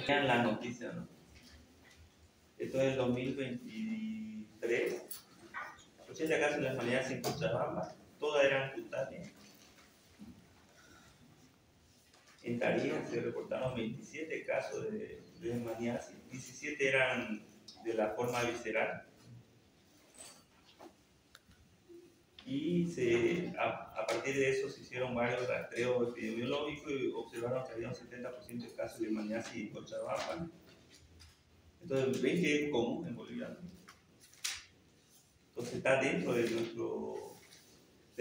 Vean la noticia, ¿no? Esto es el 2023. 80 casos de leishmaniasis en Cochabamba, todas eran cutáneas. En Tarija se reportaron 27 casos de leishmaniasis, 17 eran de la forma visceral. Y a partir de eso se hicieron varios rastreos epidemiológicos y observaron que había un 70% de casos de leishmaniasis en Cochabamba. Entonces, ven que es común en Bolivia, ¿no? Entonces está dentro de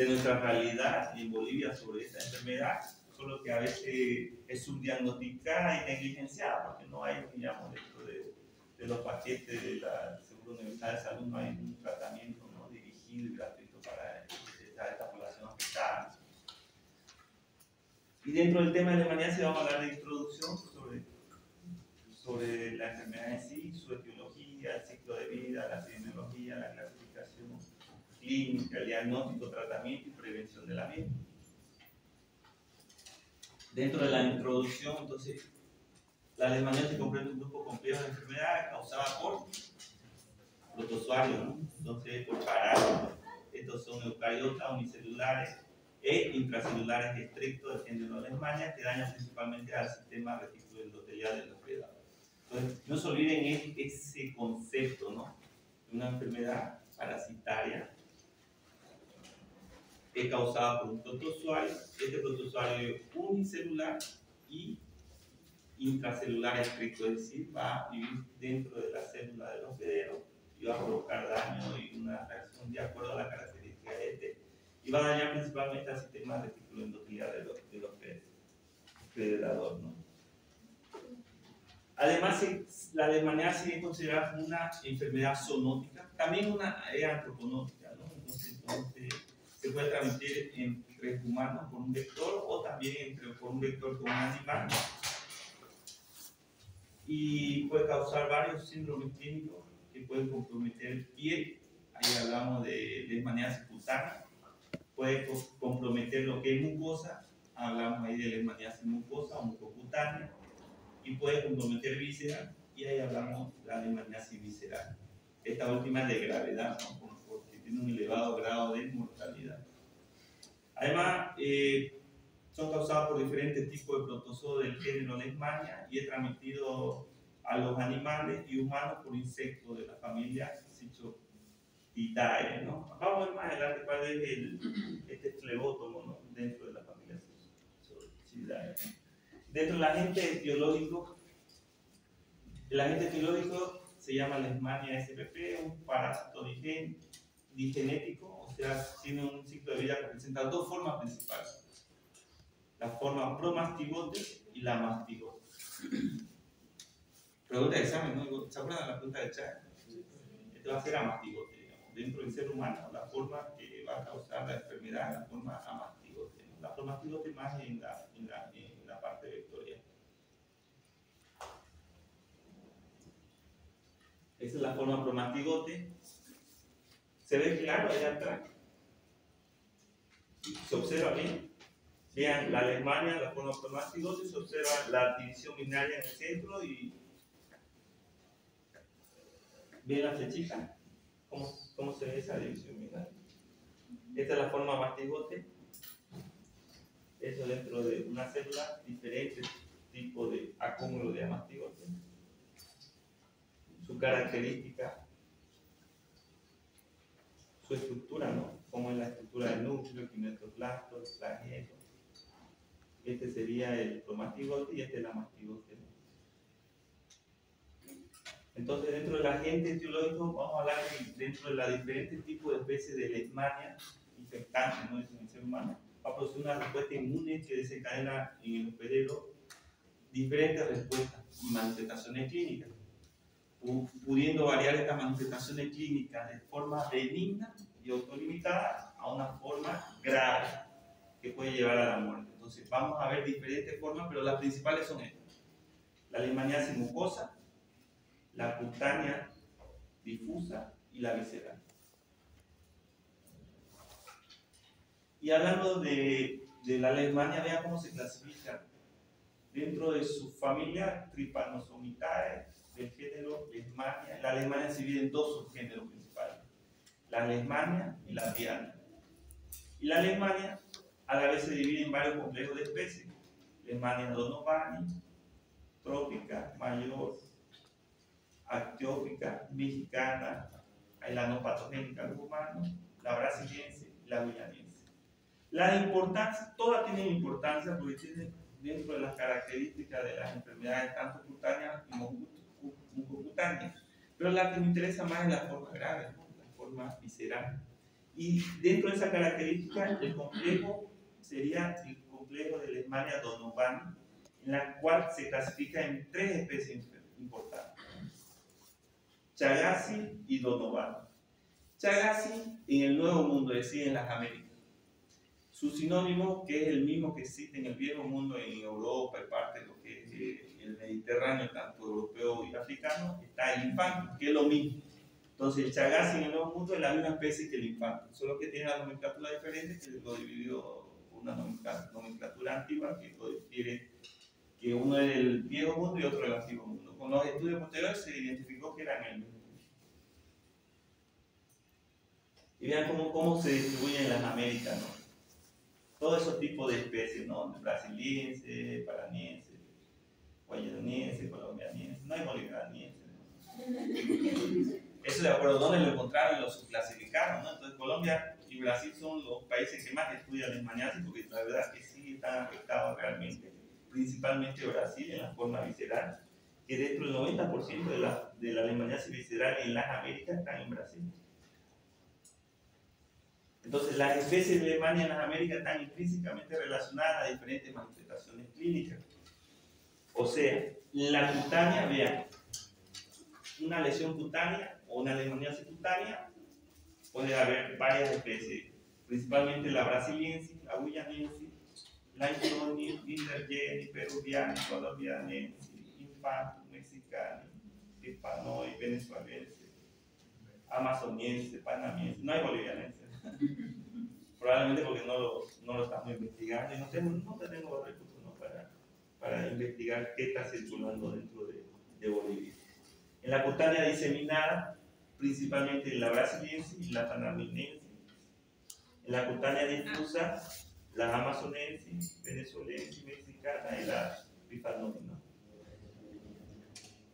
nuestra realidad en Bolivia sobre esta enfermedad, solo que a veces es subdiagnosticada y negligenciada, porque no hay, digamos, dentro de los paquetes del Seguro Universal de Salud, no hay un tratamiento, ¿no?, dirigido y gratuito para esta población afectada. Y dentro del tema de la leishmaniasis vamos a hablar de introducción sobre la enfermedad en sí, su etiología, el ciclo de vida, la epidemiología, la clasificación clínica, el diagnóstico, tratamiento y prevención de la misma. Dentro de la introducción, entonces, la leishmaniasis comprende un grupo complejo de enfermedades causada por protozoarios, ¿no? Entonces, por parásitos. Estos son eucariotas unicelulares e intracelulares estrictos del género Leishmania, que dañan principalmente al sistema reticuloendotelial del hospedador. Entonces, no se olviden ese concepto, ¿no? Una enfermedad parasitaria es causada por un protozoario. Este protozoario es unicelular y intracelular estricto, es decir, va a vivir dentro de la célula del hospedero y va a provocar daño y una reacción de acuerdo a la característica de este, y va a dañar principalmente al sistema reticuloendotelial del hospedador, ¿no? Además, la leishmaniasis es considerada como una enfermedad zoonótica, también es antropológica, ¿no? Entonces, se puede transmitir entre humanos por un vector o también por un vector con un animal, y puede causar varios síndromes clínicos que pueden comprometer piel. Ahí hablamos de leishmaniasis cutánea. Puede comprometer lo que es mucosa, hablamos ahí de leishmaniasis mucosa o mucocutánea, y puede comprometer vísceras, y ahí hablamos de la leishmaniasis visceral. Esta última es de gravedad, ¿no?, porque tiene un elevado grado de mortalidad. Además, son causados por diferentes tipos de protozoos del género Leishmania y es transmitido a los animales y humanos por insectos de la familia Cichoptidae, ¿no? Vamos a ver más adelante cuál es este flebótomo, ¿no?, dentro de la familia Cichoptidae. Dentro del agente etiológico, el agente etiológico se llama Leishmania spp, un parásito digenético, o sea, tiene un ciclo de vida que presenta dos formas principales: la forma promastigote y la mastigote. Pregunta de examen, ¿no? ¿Se acuerdan de la pregunta de chat? Esto va a ser amastigote, digamos. Dentro del ser humano, la forma que va a causar la enfermedad es la forma amastigote, ¿no? La promastigote más en la parte vectorial. Esa es la forma promastigote. ¿Se ve claro allá atrás? ¿Se observa bien? Vean, la Leishmania, la forma promastigote, se observa la división binaria en el centro y ¿ven la flechita? ¿Cómo se ve esa división binaria? Esta es la forma mastigote. Eso dentro de una célula, diferentes tipos de acúmulo de amastigote. Su característica, su estructura, ¿no? Como es la estructura del núcleo, quimioplasto, el flagelo. Este sería el promastigote y este es la mastigote, ¿no? Entonces, dentro del agente etiológico, vamos a hablar dentro de los diferentes tipos de especies de Leishmania infectantes, ¿no?, en el ser humano. Va a producir una respuesta inmune que desencadena en el hospedero diferentes respuestas y manifestaciones clínicas, pudiendo variar estas manifestaciones clínicas de forma benigna y autolimitada a una forma grave que puede llevar a la muerte. Entonces, vamos a ver diferentes formas, pero las principales son estas: la leishmaniasis mucosa, la cutánea difusa y la visceral. Y hablando de la Leishmania, vean cómo se clasifica dentro de su familia Trypanosomitae del género Leishmania. La Leishmania se divide en dos subgéneros principales, la Leishmania y la Diana. Y la Leishmania a la vez se divide en varios complejos de especies: Leishmania donovani, trópica, mayor, actiópica, mexicana, hay la no patogénica de los humanos, la brasiliense y la guyaniense. La importancia, todas tienen importancia porque tienen dentro de las características de las enfermedades tanto cutáneas como mucocutáneas. Pero la que me interesa más es la forma grave, ¿no? La forma visceral. Y dentro de esa característica, el complejo sería el complejo de Leishmania donovani, en la cual se clasifica en tres especies importantes: Chagassi y donovani. Chagassi en el Nuevo Mundo, es decir, en las Américas. Su sinónimo, que es el mismo que existe en el Viejo Mundo, en Europa y parte de lo que es el Mediterráneo, tanto europeo y africano, está el infanto, que es lo mismo. Entonces, el Chagassi en el Nuevo Mundo es la misma especie que el infanto, solo que tiene la nomenclatura diferente, que lo dividió por una nomenclatura antigua que lo difiere, que uno es del Viejo Mundo y otro del Antiguo Mundo. Con los estudios posteriores se identificó que eran el mismo. Y vean cómo se distribuyen en las Américas, ¿no? Todos esos tipos de especies, ¿no? Brasiliense, paraniense, guayaniense, colombianiense, no hay bolivianiense, ¿no? Eso de acuerdo a dónde lo encontraron y lo subclasificaron, ¿no? Entonces Colombia y Brasil son los países que más estudian la leishmaniasis, porque la verdad es que sí están afectados realmente, principalmente Brasil en la forma visceral, que dentro del 90% de la leishmaniasis visceral en las Américas están en Brasil. Entonces, las especies de Leishmania en las Américas están intrínsecamente relacionadas a diferentes manifestaciones clínicas. O sea, la cutánea, vean, una lesión cutánea o una leishmaniasis cutánea, puede haber varias especies, principalmente la brasiliensis, la guyaniensis, la insoni, lindergeni, peruviana, colombianensis, infantum, mexicana, hispanoi, venezuelense, amazoniense, panamiense, no hay bolivianense. Probablemente porque no lo estamos investigando y no tenemos recursos, ¿no? para investigar qué está circulando dentro de Bolivia. En la cutánea diseminada, principalmente la brasiliense y la panaminense. En la cutánea difusa, la amazonense, venezuelense, mexicana y la pifanómina.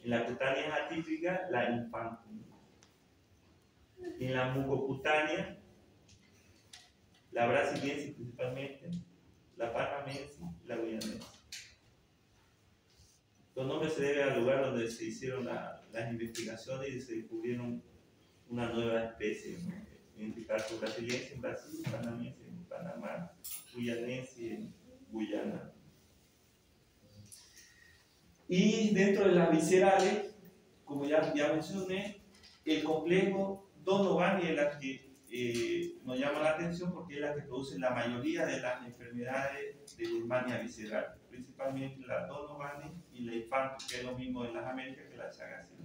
En la cutánea atípica, la infantum. En la mucocutánea, la brasiliense principalmente, la panamense y la guyanense. Los nombres se deben al lugar donde se hicieron las investigaciones y se descubrieron una nueva especie, ¿no? En este caso, brasiliense en Brasil, panamense en Panamá, guyanense en Guyana. Y dentro de las viscerales, como ya mencioné, el complejo donovani es la que nos llama la atención porque es la que produce la mayoría de las enfermedades de leishmania visceral, principalmente la donovani y la infantum, que es lo mismo en las Américas que la Chagassi.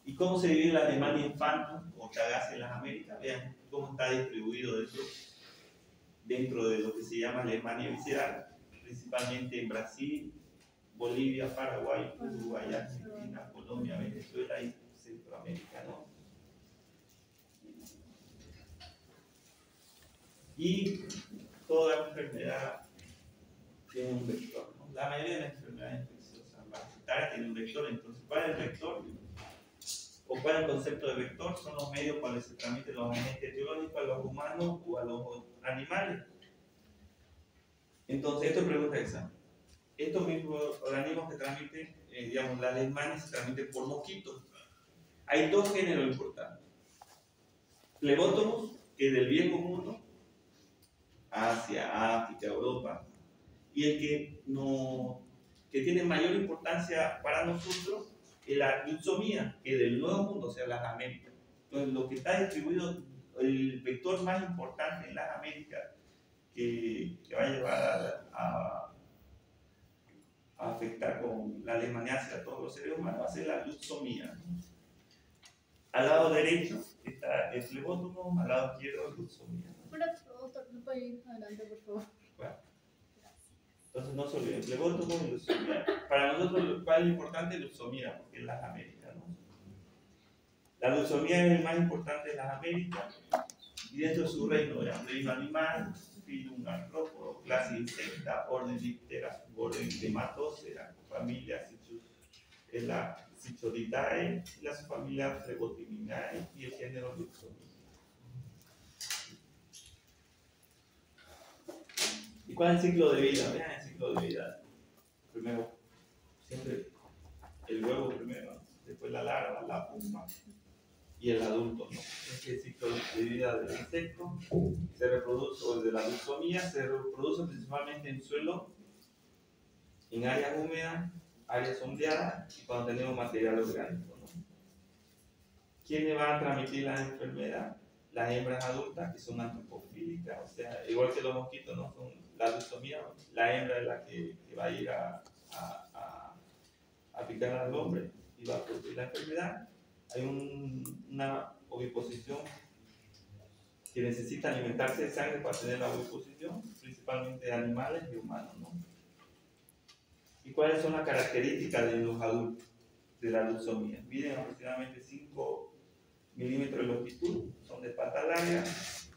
¿Y cómo se divide la leishmania infantum o Chagassi en las Américas? Vean cómo está distribuido dentro de lo que se llama leishmania visceral, principalmente en Brasil, Bolivia, Paraguay, Uruguay, Argentina, Colombia, Venezuela y Centroamérica, ¿no? Y toda enfermedad tiene un vector, ¿no? La mayoría de las enfermedades infecciosas parasitarias tienen un vector. Entonces, ¿cuál es el vector? ¿O cuál es el concepto de vector? Son los medios por los que se transmiten los agentes etiológicos a los humanos o a los animales. Entonces, esto es pregunta de examen. Estos mismos organismos que transmiten, digamos, la leishmania se transmiten por mosquitos. Hay dos géneros importantes: Phlebotomus, que es del Viejo Mundo, Asia, África, Europa, y el que tiene mayor importancia para nosotros es la Ixomia, que es del Nuevo Mundo, o sea, las Américas. Entonces, lo que está distribuido, el vector más importante en las Américas, que va a llevar a afectar con la leishmaniasis a todos los seres humanos, va a ser la Ixomia. Al lado derecho está el Phlebotomus, al lado izquierdo el Ixomia. Una pregunta, ¿no puede ir adelante, por favor? Bueno. Entonces no se olviden, flebótomo y leucemia. Para nosotros, ¿cuál es lo importante? Leucemia, porque es las Américas, ¿no? La leucemia es el más importante de las Américas, y dentro de su reino, reino animal, filum artrópodo, clase insecta, orden Diptera, orden Dermatocera, familia Cichoridae, la subfamilia Flebotiminae y el género Leucemia. ¿Y cuál es el ciclo de vida? Vean el ciclo de vida. Primero, siempre el huevo primero, después la larva, la pupa y el adulto, ¿no? Este es el ciclo de vida del insecto. Se reproduce, o de la leucemia, se reproduce principalmente en suelo, en áreas húmedas, áreas sombreadas y cuando tenemos material orgánico, ¿no? ¿Quiénes van a transmitir la enfermedad? Las hembras adultas, que son antropofílicas, o sea, igual que los mosquitos, ¿no? Son la leucemia, la hembra es la que va a ir a picar al hombre y va a producir la enfermedad. Hay una oviposición que necesita alimentarse de sangre para tener la oviposición, principalmente de animales y humanos, ¿no? ¿Y cuáles son las características de los adultos de la leucemia? Miden aproximadamente 5 milímetros de longitud, son de patas largas,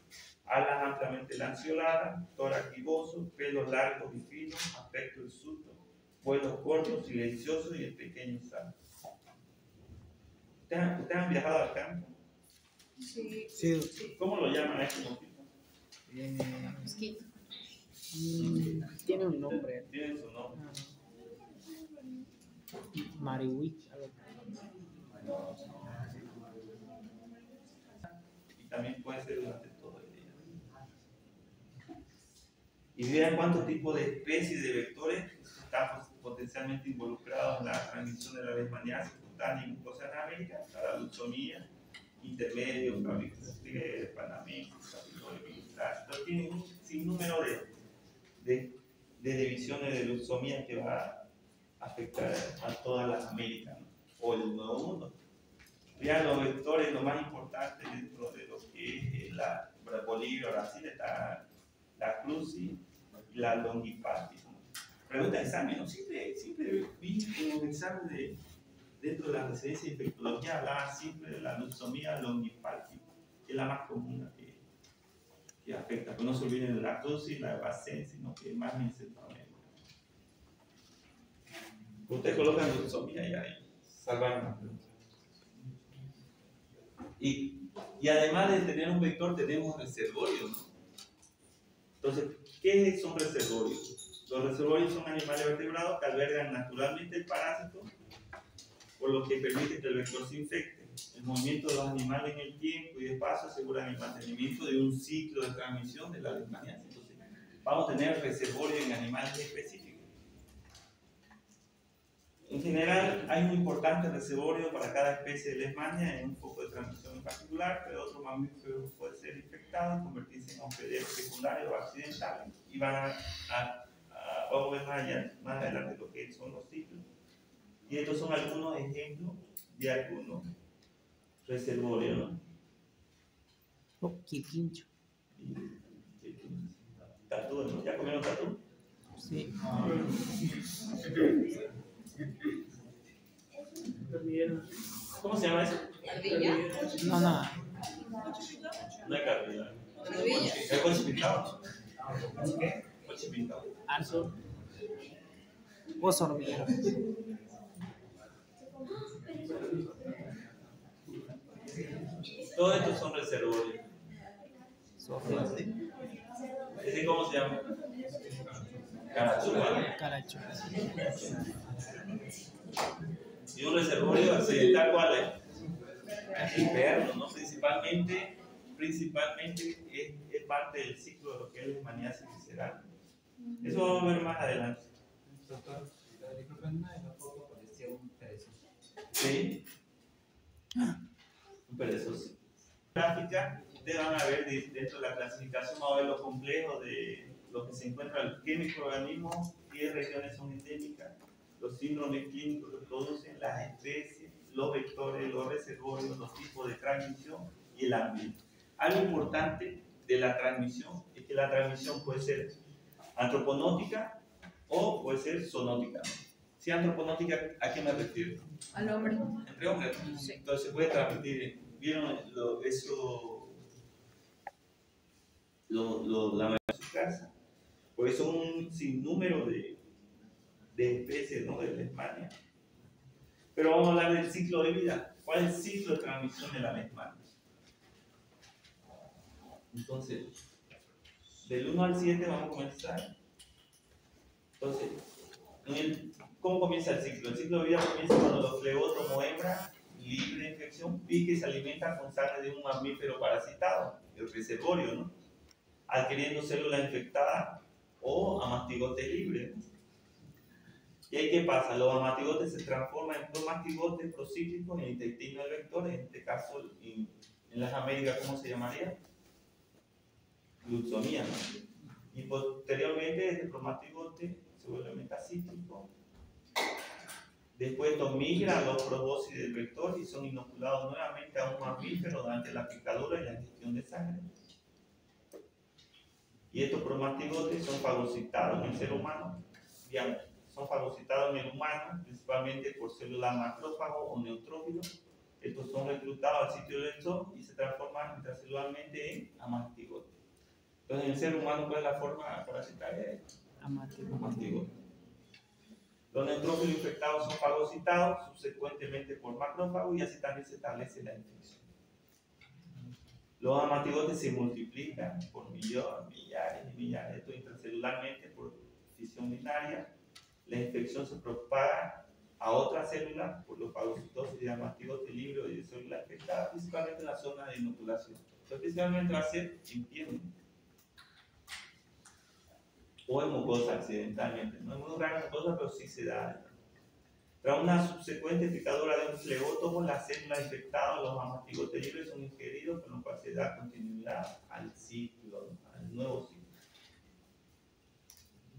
alas ampliamente lanceoladas, tórax giboso, pelos largos y finos, aspecto hirsuto, vuelos cortos, silenciosos y el pequeño sal. ¿Ustedes han viajado al campo? Sí. Sí. ¿Cómo lo llaman a este mosquito? Mosquito. Tiene un nombre. Tienen su nombre. Mariwich. Y también puede ser durante todo el día. Y vean cuántos tipos de especies de vectores están potencialmente involucrados en la transmisión de la leishmaniasis cutánea y mucosa anámica, la leucemia, intermedio, clavicular, panamensis, capitorio, militar. Entonces tiene un sinnúmero de divisiones de leucemia que va a afectar a todas las Américas, ¿no? O el Nuevo Mundo. Vean los vectores, lo más importante dentro de lo que es la Bolivia, Brasil, está la cruzi y la longipartis. Pregunta de examen, ¿no? Siempre vi en los exámenes dentro de la residencia de infectología hablaba siempre de la leucemia longipartis, que es la más común que afecta. Pero no se olviden de la cruzi, la evacen, sino que más en Centroamérica. Ustedes colocan leucemia y ahí salvan la pregunta. Y además de tener un vector, tenemos reservorios, ¿no? Entonces, ¿qué son reservorios? Los reservorios son animales vertebrados que albergan naturalmente el parásito, por lo que permite que el vector se infecte. El movimiento de los animales en el tiempo y espacio aseguran el mantenimiento de un ciclo de transmisión de la leishmaniasis. Entonces, vamos a tener reservorios en animales específicos. En general, hay un importante reservorio para cada especie de leishmania en un foco de transmisión en particular, pero otros mamíferos pueden ser infectados, convertirse en hospederos secundarios o accidentales, y vamos a ver más adelante lo que son los ciclos. Y estos son algunos ejemplos de algunos reservorios, ¿no? Oh, qué quincho. Tatú, ¿no? ¿Ya comieron tatú? Sí. ¿Cómo se llama eso? ¿Ardilla? No, nada. No hay carrera. ¿Ardilla? ¿Es coche pintado? ¿Qué? Coche pintado. Arzo. Oso hormiguero. Todos estos son reservorios. ¿Ese cómo se llama? Carachupa. Caracho. Y un reservorio accidental, ¿cuál es? El perro, ¿no? Principalmente es parte del ciclo de lo que es la leishmaniasis visceral. Eso vamos a ver más adelante. Doctor, disculpen, en la foto parecía un perezoso. Sí. Un perezoso. Gráfica, ustedes van a ver dentro de la clasificación, vamos a ver lo complejo de lo que se encuentra, qué microorganismos, qué regiones son endémicas, los síndromes clínicos que producen, las especies, los vectores, los reservorios, los tipos de transmisión y el ambiente. Algo importante de la transmisión es que la transmisión puede ser antroponótica, o puede ser zoonótica. Si antroponótica, ¿a qué me refiero? Al hombre. Entre hombres. Sí. Entonces se puede transmitir. ¿Vieron la mayoría de su casa? Pues son un sinnúmero de especies, ¿no? De leishmania. Pero vamos a hablar del ciclo de vida. ¿Cuál es el ciclo de transmisión de la leishmania? Entonces, del 1 al 7 vamos a comenzar. Entonces, ¿cómo comienza el ciclo? El ciclo de vida comienza cuando los flebotos o hembra libre de infección pique y se alimenta con sangre de un mamífero parasitado, el reservorio, ¿no? Adquiriendo células infectadas o amastigotes libres, ¿no? ¿Y ahí qué pasa? Los amastigotes se transforman en promastigotes procíclicos en el intestino del vector, en este caso en las Américas, ¿cómo se llamaría? Glucomía, ¿no? Y posteriormente este promastigote se vuelve metacíclico. Después estos migran a los probóscides del vector y son inoculados nuevamente a un mamífero durante la picadura y la ingestión de sangre. Y estos promastigotes son fagocitados en el ser humano, digamos, son fagocitados en el humano principalmente por células macrófagos o neutrófilos. Estos son reclutados al sitio del vector y se transforman intracelularmente en amastigotes. Entonces, en el ser humano, ¿cuál es la forma parasitaria? Amastigote. Los neutrófilos infectados son fagocitados subsecuentemente por macrófagos y así también se establece la infección. Los amastigotes se multiplican por millones, millares y millares, esto intracelularmente por fisión binaria. La infección se propaga a otras células por los fagocitosis de amastigote libre o de células infectadas, principalmente en la zona de inoculación. Especialmente va a ser en piel o en mucosa accidentalmente. No es muy rara mucosa, pero sí se da. Tras una subsecuente picadura de un flebótomo, las células infectadas, los amastigotes libres son ingeridos, con lo cual se da continuidad al ciclo, al nuevo ciclo.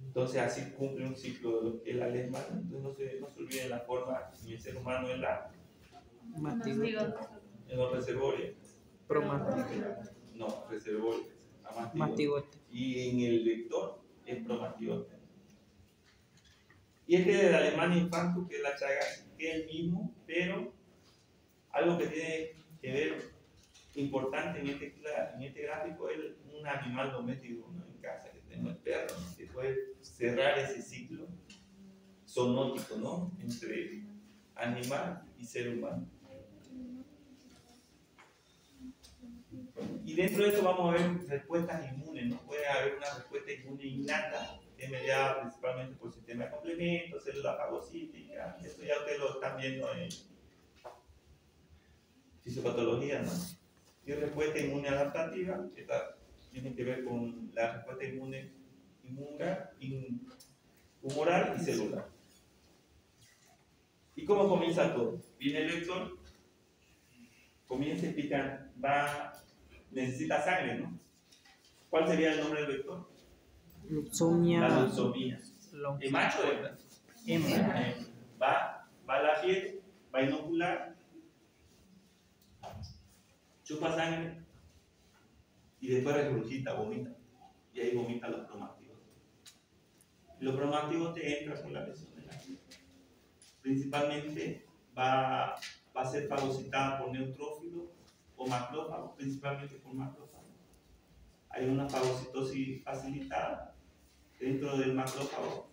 Entonces así cumple un ciclo de lo que es la leishmania. Entonces no se olviden la forma en el ser humano en los reservorios. Promastigote. No, reservorios. Mastigote. Y en el vector es promastigote. Y este de la Leishmania infantis, que es la Chagas, que es el mismo, pero algo que tiene que ver importante en este gráfico es un animal doméstico, ¿no? En casa, que tenemos el perro, ¿no? Que puede cerrar ese ciclo zoonótico, ¿no? Entre animal y ser humano. Y dentro de esto vamos a ver respuestas inmunes, ¿no? Puede haber una respuesta inmune innata, que es mediada principalmente por el sistema de complemento, células fagocíticas. Esto ya ustedes lo están viendo en fisiopatología, ¿no? Y respuesta inmune adaptativa, que tiene que ver con la respuesta inmune humoral y celular. ¿Y cómo comienza todo? Viene el vector, comienza y pica, necesita sangre, ¿no? ¿Cuál sería el nombre del vector? Luxomia. La luxomía. ¿El macho o hembra? Hembra. Va a la piel, va a inocular, chupa sangre y después regurgita, vomita. Y ahí vomita los promastigotes. Los promastigotes entran por la lesión de la piel. Principalmente va a ser fagocitada por neutrófilos o macrófagos, principalmente por macrófagos. Hay una fagocitosis facilitada dentro del macrófago.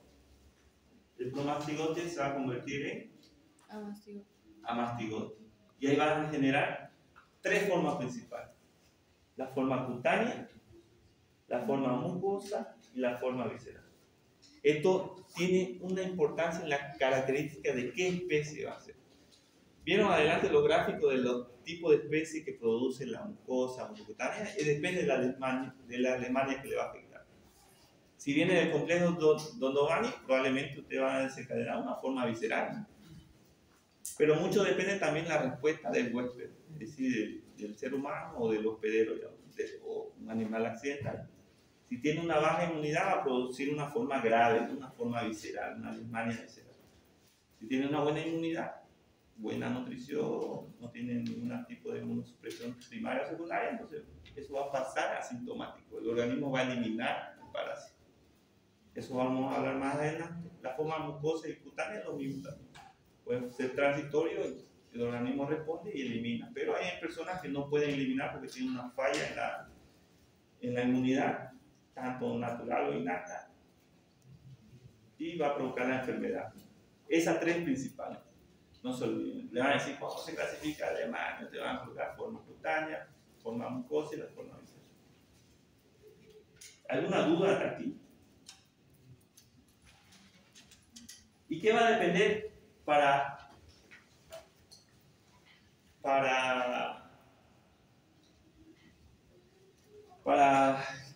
El promastigote se va a convertir en amastigote. Y ahí van a generar tres formas principales: la forma cutánea, la forma mucosa y la forma visceral. Esto tiene una importancia en la característica de qué especie va a ser. Vieron adelante los gráficos de los tipos de especies que produce la mucosa mucocutánea, y depende de la Leishmania que le va a afectar. Si viene del complejo Dondobani, probablemente usted va a desencadenar una forma visceral. Pero mucho depende también de la respuesta del huésped, es decir, del ser humano o del hospedero, o un animal accidental. Si tiene una baja inmunidad, va a producir una forma grave, una forma visceral, una leishmania visceral. Si tiene una buena inmunidad, buena nutrición, no tiene ningún tipo de inmunosupresión primaria o secundaria, entonces eso va a pasar asintomático. El organismo va a eliminar el parásito. Eso vamos a hablar más adelante. La forma mucosa y cutánea es lo mismo también. Puede ser transitorio, el organismo responde y elimina. Pero hay personas que no pueden eliminar porque tienen una falla en la inmunidad, tanto natural o innata, y va a provocar la enfermedad. Esas tres principales. No se olviden. Le van a decir cómo se clasifica Alemania. Te van a colocar forma cutánea, forma mucosa y la forma visceral. ¿Alguna duda hasta aquí? ¿Y qué va a depender para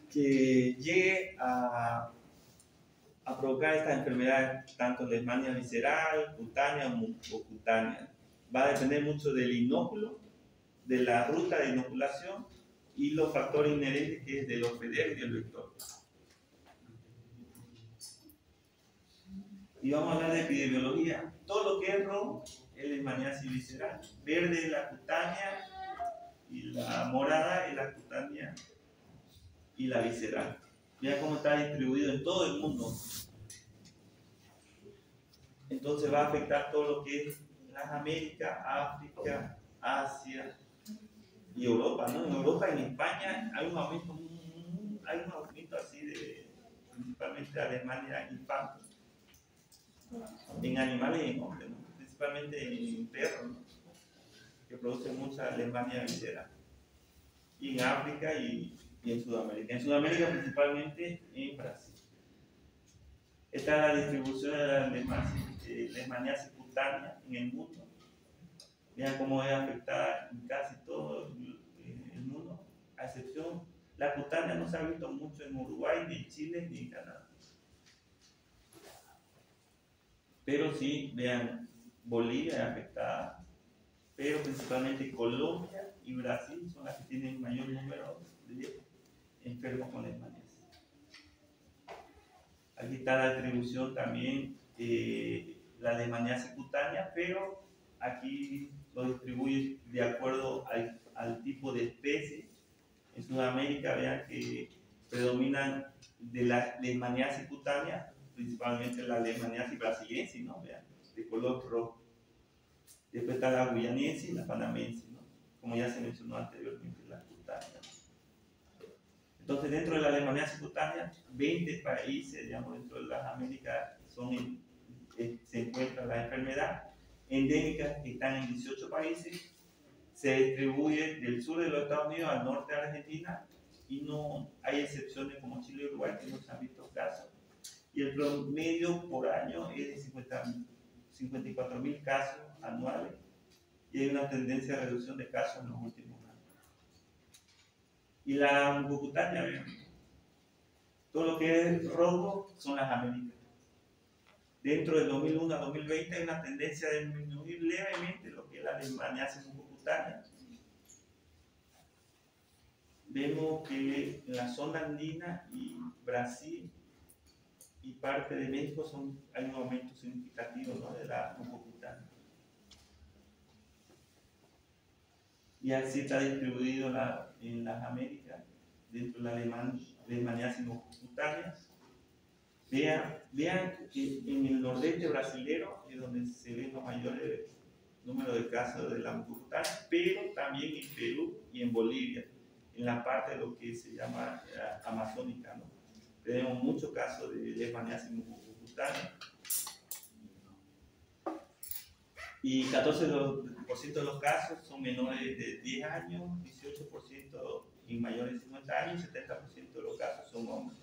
que llegue a provocar estas enfermedades, tanto leishmania visceral, cutánea o mucocutánea? Va a depender mucho del inóculo, de la ruta de inoculación y los factores inherentes que es del hospedero y del vector. Y vamos a hablar de epidemiología. Todo lo que es rojo es leishmaniasis visceral, verde es la cutánea y la morada es la cutánea y la visceral. Vean cómo está distribuido en todo el mundo. Entonces va a afectar todo lo que es las Américas, África, Asia y Europa, ¿no? En Europa y en España hay un aumento así de principalmente de Alemania infante, en animales y en hombres, ¿no? Principalmente en perros, ¿no? Que producen mucha Alemania visceral, y en África y en Sudamérica. En Sudamérica principalmente en Brasil. Esta es la distribución de la leishmaniasis cutánea en el mundo. Vean cómo es afectada en casi todo el mundo, a excepción, la cutánea no se ha visto mucho en Uruguay, ni en Chile, ni en Canadá. Pero sí, vean, Bolivia es afectada, pero principalmente Colombia y Brasil son las que tienen mayor número de enfermos con leishmaniasis. Aquí está la distribución también de la leishmaniasis cutánea, pero aquí lo distribuye de acuerdo al tipo de especie. En Sudamérica, vean que predominan de la leishmaniasis cutánea, principalmente la leishmaniasis brasiliensis, ¿no? Vean, de color rojo. Después está la guyanensis y la panamensis, ¿no? Como ya se mencionó anteriormente, la cutánea. Entonces, dentro de la leishmaniasis cutánea, 20 países, digamos, dentro de las Américas se encuentra la enfermedad. Endémicas que están en 18 países, se distribuye del sur de los Estados Unidos al norte de Argentina, y no hay excepciones como Chile y Uruguay que no se han visto casos. Y el promedio por año es de 54.000 casos anuales, y hay una tendencia a reducción de casos en los últimos años. Y la mucocutánea, vean, todo lo que es rojo son las Américas. Dentro del 2001 a 2020 hay una tendencia a disminuir levemente lo que es la leishmaniasis mucocutánea. Vemos que en la zona andina y Brasil y parte de México hay un aumento significativo, ¿no?, de la mucocutánea. Y así está distribuido en las Américas, dentro de la leishmaniasis mucocutánea. Vean que en el nordeste brasilero es donde se ven los mayores números de casos de la mucocutánea, pero también en Perú y en Bolivia, en la parte de lo que se llama amazónica, ¿no? Tenemos muchos casos de leishmaniasis mucocutánea. Y 14% de los casos son menores de 10 años, 18% y mayores de 50 años, 70% de los casos son hombres.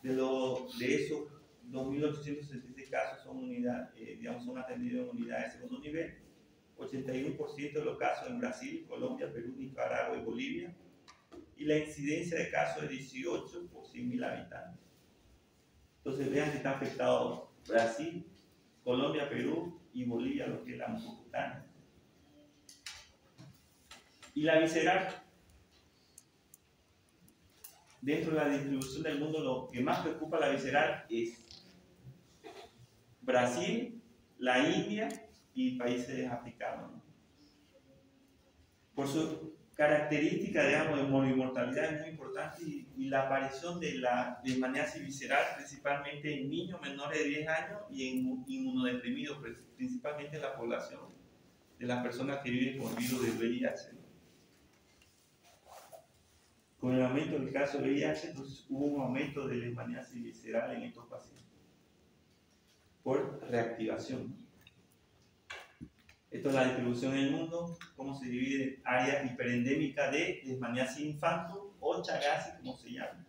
De esos 2.866 casos son atendidos en unidades de segundo nivel. 81% de los casos en Brasil, Colombia, Perú, Nicaragua y Bolivia. Y la incidencia de casos es 18 por 100.000 habitantes. Entonces vean que está afectado Brasil, Colombia, Perú y Bolivia, lo que es la mucocutánea. Y la visceral. Dentro de la distribución del mundo, lo que más preocupa a la visceral es Brasil, la India y países africanos, ¿no? Por su característica, digamos, de morimortalidad es muy importante y la aparición de la leishmaniasis visceral, principalmente en niños menores de 10 años y en inmunodeprimidos, principalmente en la población de las personas que viven con el virus del VIH. Con el aumento del caso de VIH, entonces hubo un aumento de leishmaniasis visceral en estos pacientes por reactivación. Esto es la distribución en el mundo, cómo se divide en áreas hiperendémicas de leishmaniasis infantil o Chagas, como se llama.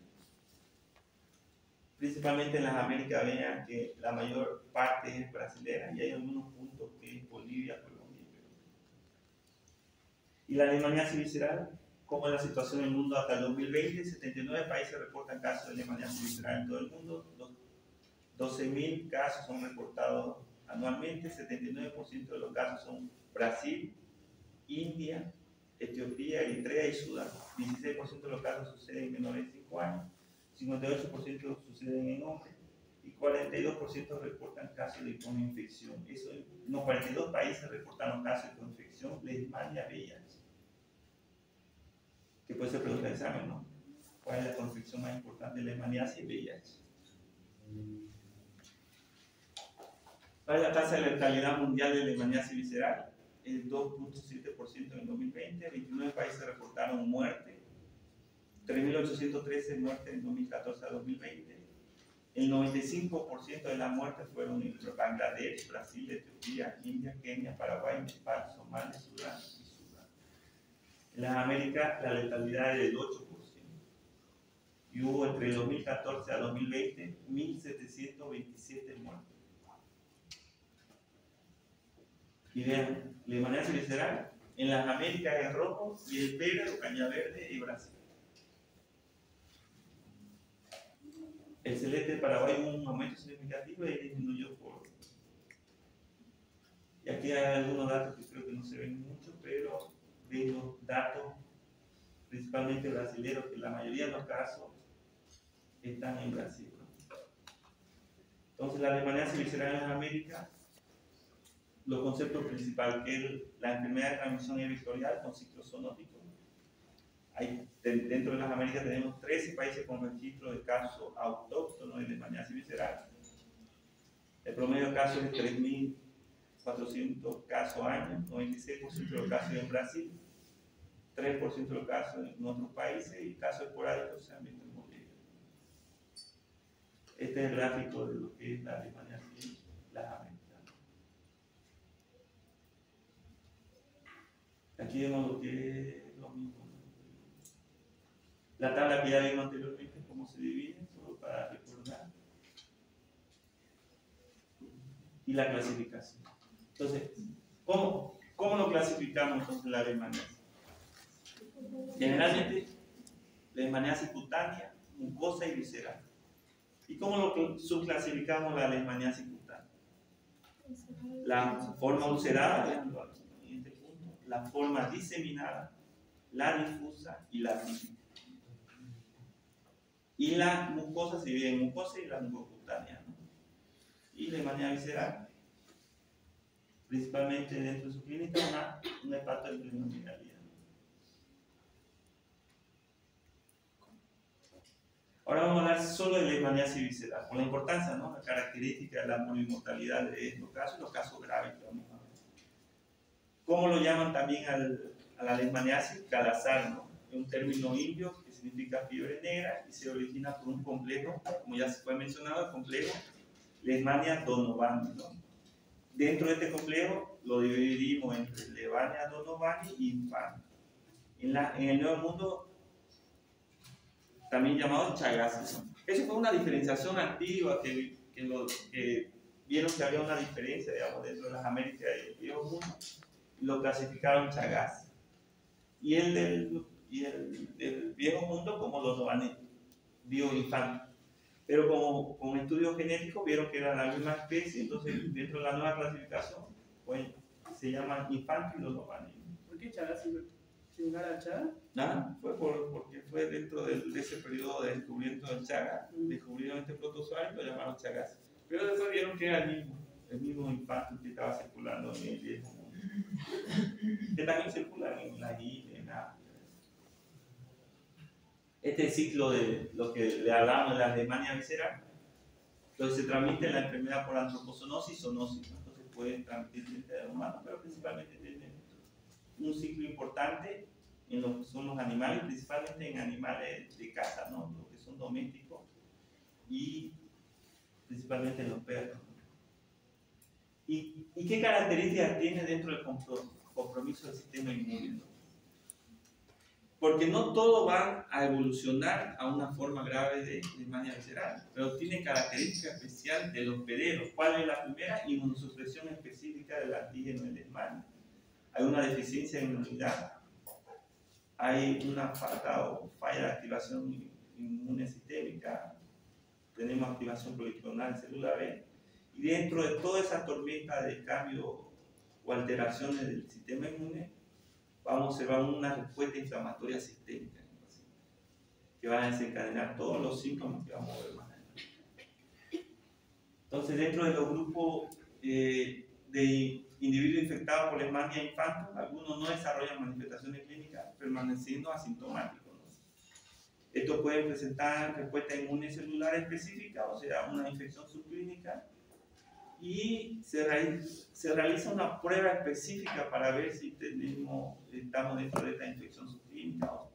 Principalmente en las Américas, vean que la mayor parte es brasilera y hay algunos puntos que es Bolivia, Colombia y Perú. Y la leishmaniasis visceral, como es la situación en el mundo hasta el 2020, 79 países reportan casos de leishmaniasis visceral en todo el mundo, 12.000 casos son reportados anualmente, 79% de los casos son Brasil, India, Etiopía, Eritrea y Sudán. 16% de los casos suceden en menores de 5 años, 58% suceden en hombres y 42% reportan casos de coinfección. Eso, en los 42 países reportaron casos de coinfección, leishmania VIH. Que puede ser pregunta de examen, ¿no? ¿Cuál es la coinfección más importante de leishmaniasis y VIH? ¿Cuál es la tasa de letalidad mundial de leishmaniasis visceral? El 2.7% en el 2020, 29 países reportaron muerte, 3.813 muertes en 2014 a 2020. El 95% de las muertes fueron en Bangladesh, Brasil, Etiopía, India, Kenia, Paraguay, Nepal, Somalia, Sudán y Sudán. En las Américas la letalidad es del 8%. Y hubo entre el 2014 a 2020 1.727 muertes. Y vean, leishmaniasis visceral en las Américas es rojo y el verde o caña verde es Brasil. El celeste de Paraguay hubo un aumento significativo y disminuyó por. Y aquí hay algunos datos que creo que no se ven mucho, pero de los datos principalmente brasileños, que la mayoría de los casos están en Brasil. Entonces, la leishmaniasis visceral en las Américas, los conceptos principales, que es la enfermedad de transmisión vectorial con ciclo zoonótico. Dentro de las Américas tenemos 13 países con registro de casos autóctonos de leishmaniasis visceral. El promedio de casos es 3.400 casos año, 96% de los casos en Brasil, 3% de los casos en otros países y casos esporádicos se han visto en Bolivia. Este es el gráfico de lo que es la leishmaniasis en las Américas. Aquí vemos lo que es lo mismo. La tabla que ya vimos anteriormente, cómo se divide, solo para recordar. Y la clasificación. Entonces, ¿cómo lo clasificamos entonces la leishmaniasis? Generalmente, leishmaniasis cutánea, mucosa y visceral. ¿Y cómo lo subclasificamos la leishmaniasis cutánea? La forma ulcerada, la forma diseminada, la difusa y la crítica. Y la mucosa se divide en mucosa y la mucocutánea, ¿no? Y leishmaniasis visceral, principalmente dentro de su clínica, una hepatoesplenomegalia. Ahora vamos a hablar solo de leishmaniasis visceral, por la importancia, ¿no? La característica de la morimortalidad de estos casos y los casos graves que vamos a ver. ¿Cómo lo llaman también a la leishmaniasis? Calazar, ¿no? Es un término indio que significa fiebre negra y se origina por un complejo, como ya se fue mencionado, el complejo Leishmania donovani, ¿no? Dentro de este complejo lo dividimos entre Leishmania donovani y infante. En el Nuevo Mundo, también llamado Chagas, ¿no? Eso fue una diferenciación antigua que vieron que había una diferencia, digamos, dentro de las Américas y el Viejo Mundo. Lo clasificaron Chagas. Y el del Viejo Mundo como donovani, bioinfante. Pero como con estudios genéticos vieron que era la misma especie, entonces dentro de la nueva clasificación pues, se llaman infantil y donovani. ¿Por qué Chagas similar al Chagas? Nada, fue porque fue dentro de ese periodo de descubrimiento del Chagas, descubrieron este protozoario y lo llamaron Chagas. Pero después vieron que era el mismo infantil que estaba circulando en el Viejo Mundo. Que también circulan en la India, en África. Este ciclo de lo que le hablamos de la leishmania visceral. Entonces se transmite la enfermedad por antropozoonosis, zoonosis, ¿no? Entonces puede transmitirse entre humanos, pero principalmente tiene un ciclo importante en lo que son los animales, principalmente en animales de casa, ¿no? Los que son domésticos y principalmente en los perros. ¿Y qué características tiene dentro del compromiso del sistema inmune? Porque no todo va a evolucionar a una forma grave de leishmania visceral, pero tiene características especiales de los hospederos. ¿Cuál es la primera? Inmunosupresión específica del antígeno de leishmania. Hay una deficiencia de inmunidad, hay una falta o falla de activación inmune sistémica, tenemos activación policlonal en célula B, y dentro de toda esa tormenta de cambio o alteraciones del sistema inmune, vamos a observar una respuesta inflamatoria sistémica en el paciente, que va a desencadenar todos los síntomas que vamos a ver más adelante. Entonces, dentro de los grupos de individuos infectados por leishmania infantil, algunos no desarrollan manifestaciones clínicas, permaneciendo asintomáticos, ¿no? Estos pueden presentar respuesta inmune celular específica, o sea, una infección subclínica, y se realiza una prueba específica para ver si estamos dentro de esta infección subclínica o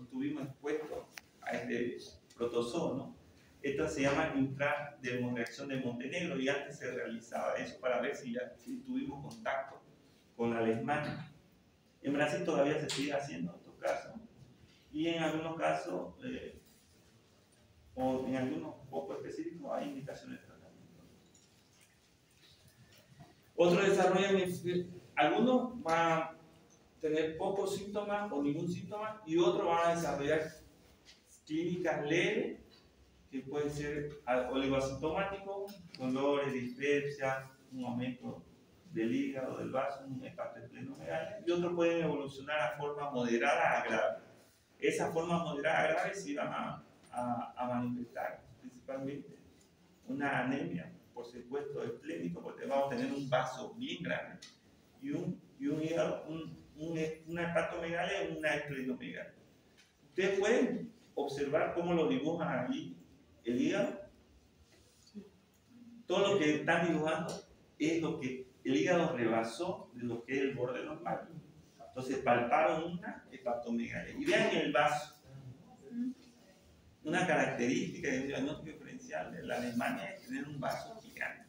estuvimos expuestos a este protozoo, ¿no? Esto se llama intradermoreacción de Montenegro, y antes se realizaba eso para ver si tuvimos contacto con la leishmania. En Brasil todavía se sigue haciendo estos casos, y en algunos casos, o en algunos poco específicos, hay indicaciones de tratamiento. Otros desarrollan, algunos van a tener pocos síntomas o ningún síntoma, y otros van a desarrollar clínicas leves, que pueden ser oligoasintomáticos, dolores, dispepsia, un aumento del hígado, del vaso, un hepatoesplenomegalia, y otros pueden evolucionar a forma moderada a grave. Esas formas moderadas a graves sí van a manifestar principalmente una anemia, por supuesto esplénico, porque vamos a tener un vaso bien grande y un hígado, una hepatomegalia y una esplenomegalia. Ustedes pueden observar cómo lo dibujan aquí el hígado. Todo lo que están dibujando es lo que el hígado rebasó de lo que es el borde normal. Entonces palparon una hepatomegalia. Y vean el vaso. Una característica del diagnóstico diferencial de la leishmania es tener un vaso gigante.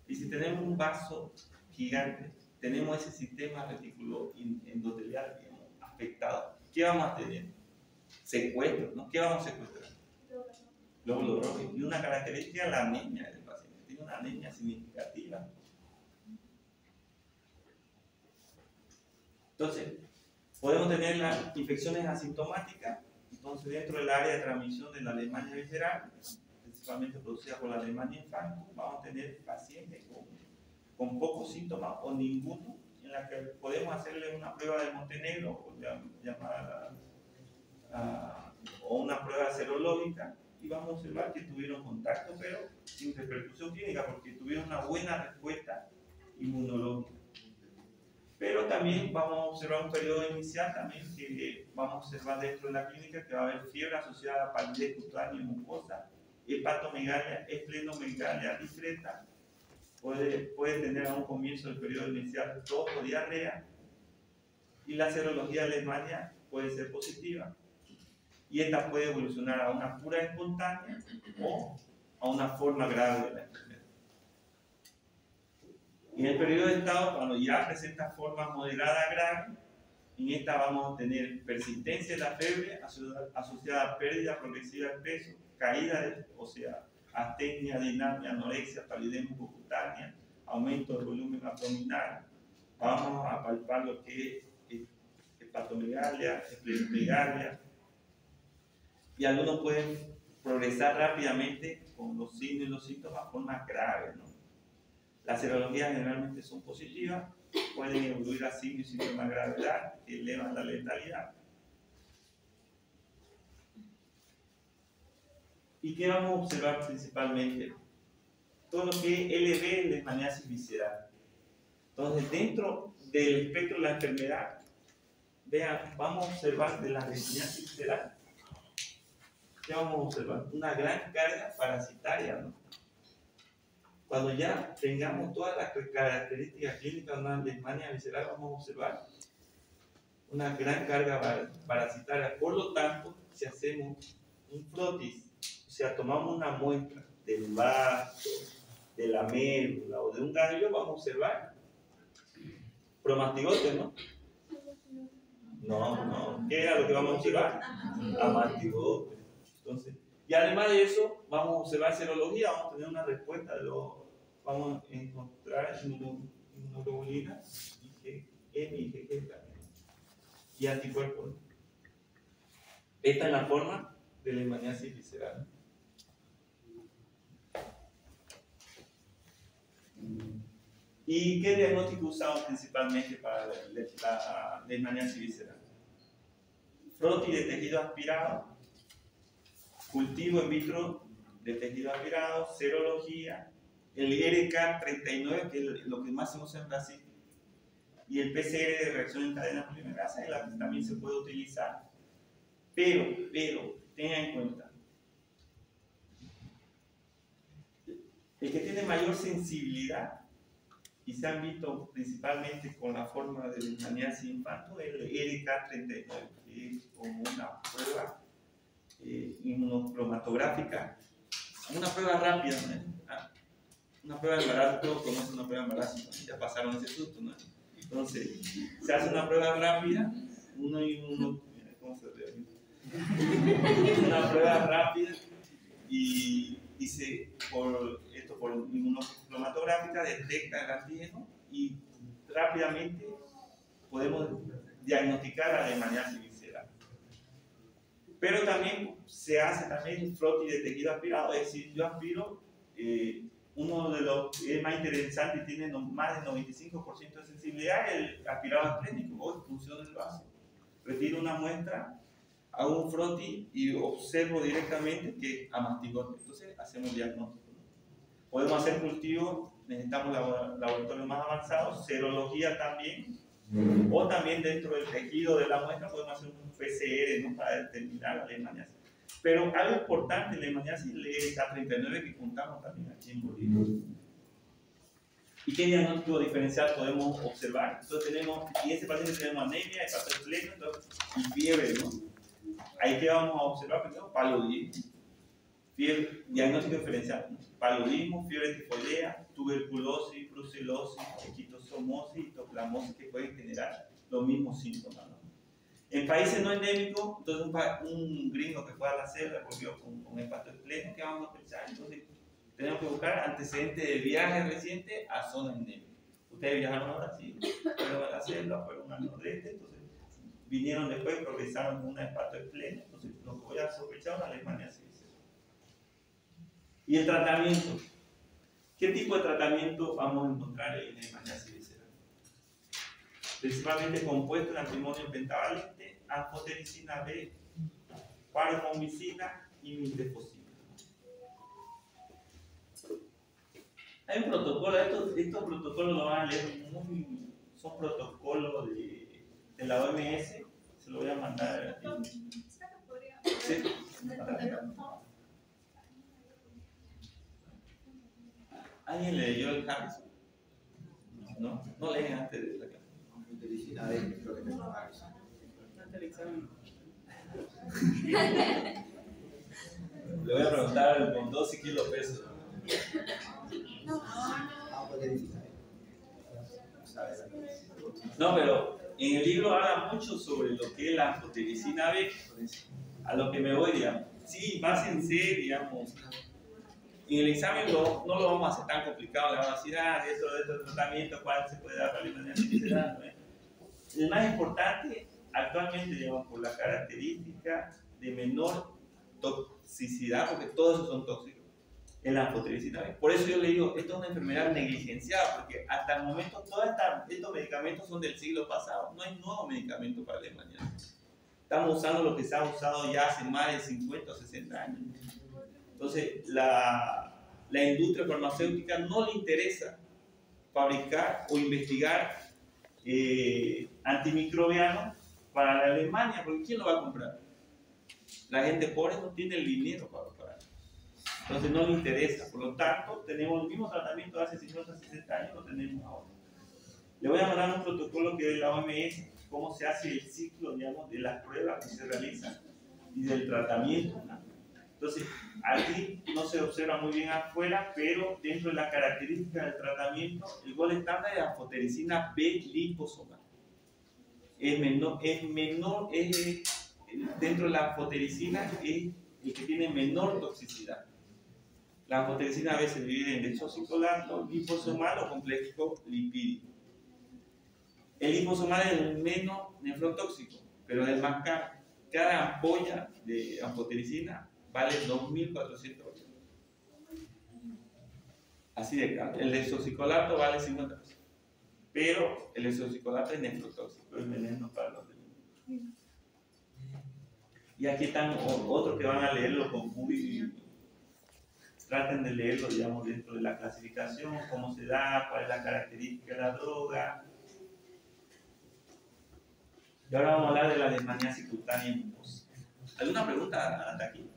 Y si tenemos un vaso gigante, tenemos ese sistema reticulo endotelial afectado. ¿Qué vamos a tener? Secuestros, ¿no? ¿Qué vamos a secuestrar? Glóbulos rojos. Y una característica es la anemia del paciente. Tiene una anemia significativa. Entonces, podemos tener las infecciones asintomáticas. Entonces, dentro del área de transmisión de la leishmania visceral, principalmente producida por la leishmania infantil, vamos a tener pacientes con pocos síntomas o ninguno, en la que podemos hacerle una prueba de Montenegro, llamada o una prueba serológica, y vamos a observar que tuvieron contacto, pero sin repercusión clínica, porque tuvieron una buena respuesta inmunológica. Pero también vamos a observar un periodo inicial también que vamos a observar dentro de la clínica, que va a haber fiebre asociada a palidez cutánea y mucosa, hepatomegalia, esplenomegalia discreta, puede tener a un comienzo del periodo inicial tos o diarrea, y la serología de leishmania puede ser positiva, y esta puede evolucionar a una cura espontánea o a una forma grave de la enfermedad. En el periodo de estado, cuando ya presenta forma moderada a grave, en esta vamos a tener persistencia de la fiebre asociada a pérdida progresiva de peso, caída, o sea, astenia, dinamia, anorexia, palidez mucocutánea, aumento del volumen abdominal. Vamos a palpar lo que es hepatomegalia, esplenomegalia, y algunos pueden progresar rápidamente con los signos y los síntomas a formas graves, ¿no? Las serologías generalmente son positivas, pueden evoluir a signos y síntomas de gravedad que elevan la letalidad. ¿Y qué vamos a observar principalmente? Todo lo que es LV, leishmaniasis visceral. Entonces, dentro del espectro de la enfermedad, vean, vamos a observar de la leishmaniasis visceral ¿qué vamos a observar? Una gran carga parasitaria, ¿no? Cuando ya tengamos todas las características clínicas de una leishmania visceral, vamos a observar una gran carga parasitaria. Por lo tanto, si hacemos un frotis, o sea, tomamos una muestra del vaso, de la médula o de un ganglio, vamos a observar promastigote, ¿no? No. ¿Qué era lo que vamos a observar? Amastigote. Entonces, y además de eso, vamos a observar serología, vamos a tener una respuesta vamos a encontrar inmunoglobulina, M y IgG también, y anticuerpos. Esta es la forma de la leishmaniasis visceral. ¿Y qué diagnóstico usamos principalmente para la leishmaniasis visceral? Frotis de tejido aspirado, cultivo in vitro de tejido aspirado, serología, el RK39, que es lo que más se usa en Brasil, y el PCR de reacción en cadena polimerasa, es la que también se puede utilizar. Pero, tengan en cuenta, el que tiene mayor sensibilidad, y se han visto principalmente con la forma de leishmaniasis infantil, el RK39, que es como una prueba inmunocromatográfica, una prueba rápida, ¿no? Una prueba de embarazo, todos conocen una prueba de embarazo, ¿no? Ya pasaron ese susto, ¿no? Entonces, se hace una prueba rápida, ¿cómo se ve? Una prueba rápida y por inmunocromatográfica detecta el antígeno y rápidamente podemos diagnosticar la leishmaniasis visceral. Pero también se hace también frotis de tejido aspirado, es decir, yo aspiro, uno de los que es más interesante y tiene más del 95% de sensibilidad, el aspirado esplénico o expulsión del vaso. Retiro una muestra, hago un frotis y observo directamente que amastigote. Entonces hacemos diagnóstico. Podemos hacer cultivos, necesitamos laboratorios más avanzados, serología también, o también dentro del tejido de la muestra podemos hacer un PCR, ¿no? Para determinar la leishmaniasis. Pero algo importante, la leishmaniasis es la 39 que contamos también aquí en Bolivia. ¿Y qué diagnóstico diferencial podemos observar? Entonces en ese paciente tenemos anemia, hepatoespleno y fiebre, ¿no? Ahí que vamos a observar primero paludismo, fiebre, diagnóstico diferencial, ¿no? Paludismo, fiebre tifoidea, tuberculosis, brucelosis, esquistosomosis, hitoplamosis que pueden generar los mismos síntomas, ¿no? En países no endémicos, entonces un gringo que fue a la celda volvió con hepatoespleno, ¿qué vamos a pensar? Entonces tenemos que buscar antecedentes de viaje reciente a zona endémica. Ustedes viajaron a Brasil, fueron a la celda, fueron al nordeste, entonces vinieron después, progresaron con una hepatoespleno, entonces lo que voy a sospechar es una leishmaniasis visceral. ¿Y el tratamiento? ¿Qué tipo de tratamiento vamos a encontrar en la leishmaniasis visceral? Principalmente compuesto en antimonio pentavalente, anfotericina B, paromomicina y mifepristona. Hay un protocolo, estos protocolos lo van a leer son protocolos de la OMS, se lo voy a mandar. ¿Sí? ¿Alguien leyó el Harrison? ¿No? No leen antes de la clase. Ante el examen. Le voy a preguntar con 12 kilos pesos. No, pero en el libro habla mucho sobre lo que es la anfotericina B. A lo que me voy, digamos. Sí, básense, digamos. En el examen no lo vamos a hacer tan complicado. Le vamos a decir, de estos tratamientos, cuál se puede dar para la leishmaniasis visceral, ¿no? El más importante, actualmente, digamos, por la característica de menor toxicidad, porque todos esos son tóxicos, es la anfotericina B. Por eso yo le digo, esto es una enfermedad negligenciada, porque hasta el momento todos estos medicamentos son del siglo pasado. No hay nuevo medicamento para la leishmaniasis. Estamos usando lo que se ha usado ya hace más de 50 o 60 años. Entonces, la industria farmacéutica no le interesa fabricar o investigar antimicrobianos para la Alemania, porque ¿quién lo va a comprar? La gente pobre no tiene el dinero para operar. Entonces no le interesa. Por lo tanto, tenemos el mismo tratamiento de hace 50, 60 años, lo tenemos ahora. Le voy a mandar un protocolo que es de la OMS, cómo se hace el ciclo, digamos, de las pruebas que se realizan y del tratamiento, ¿no? Entonces, aquí no se observa muy bien afuera, pero dentro de las características del tratamiento, el gol estándar es anfotericina B liposomal. Dentro de la anfotericina es el que tiene menor toxicidad. La anfotericina a veces se divide en desoxicolato, liposomal o complejo lipídico. El liposomal es el menos nefrotóxico, pero es el más caro. Cada ampolla de anfotericina vale 2.400 euros. Así de caro. El desoxicolato vale 50 pesos. Pero el desoxicolato es nefrotóxico, es veneno para los demás. Y aquí están otros que van a leerlo con muy... Traten de leerlo, digamos, dentro de la clasificación, cómo se da, cuál es la característica de la droga. Y ahora vamos a hablar de la leishmaniasis cutánea mucosa. ¿Alguna pregunta hasta aquí?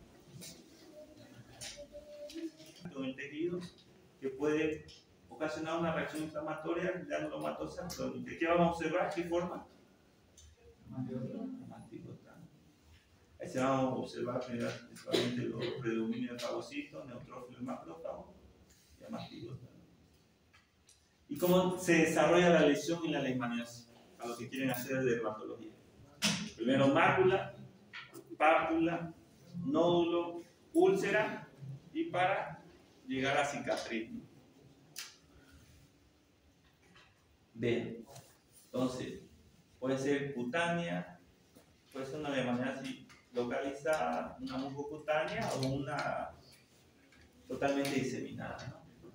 Con el tejido que puede ocasionar una reacción inflamatoria granulomatosa crónica. ¿Qué vamos a observar? ¿Qué forma? Ahí se van a observar principalmente los predominios de fagocitos, neutrófilos y macrófagos y amastigota. ¿Y cómo se desarrolla la lesión en la leishmaniasis? A los que quieren hacer dermatología. Primero mácula, pápula, nódulo, úlcera y para llegar a cicatriz. Bien, entonces puede ser cutánea, puede ser una leishmaniasis localizada, una mucocutánea o una totalmente diseminada, ¿no?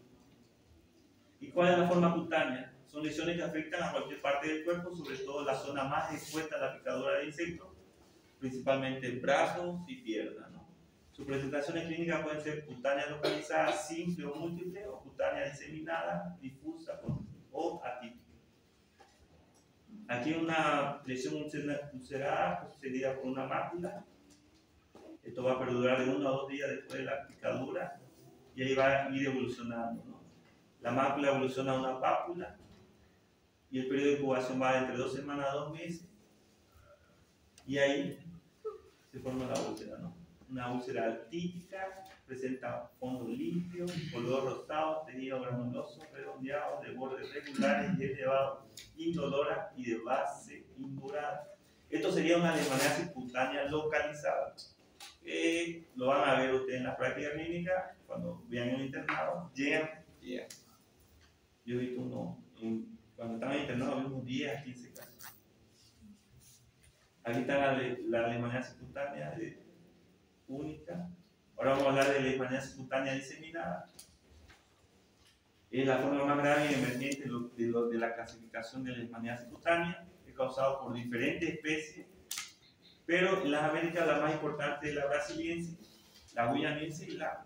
¿Y cuál es la forma cutánea? Son lesiones que afectan a cualquier parte del cuerpo, sobre todo la zona más expuesta a la picadura de insectos, principalmente brazos y piernas, ¿no? Sus presentaciones clínicas pueden ser cutánea localizada, simple o múltiple, o cutánea diseminada, difusa o atípica. Aquí una lesión ulcerada pues, sería por una mácula. Esto va a perdurar de 1 a 2 días después de la picadura y ahí va a ir evolucionando, ¿no? La mácula evoluciona a una pápula y el periodo de incubación va de entre 2 semanas a 2 meses y ahí se forma la úlcera, ¿no? Una úlcera atípica, presenta fondo limpio, color rosado, tejido granuloso, redondeado, de bordes regulares y elevado, indolora y de base indurada. Esto sería una leishmaniasis cutánea localizada. Lo van a ver ustedes en la práctica clínica cuando vean el internado. Yo he visto uno, cuando estaban internados, vimos 10 a 15 casos. Aquí está la leishmaniasis cutánea única. Ahora vamos a hablar de leishmaniasis cutánea diseminada. Es la forma más grave y emergente de la clasificación de leishmaniasis cutánea. Es causado por diferentes especies, pero en las Américas la más importante es la brasiliense, la guyaniense y la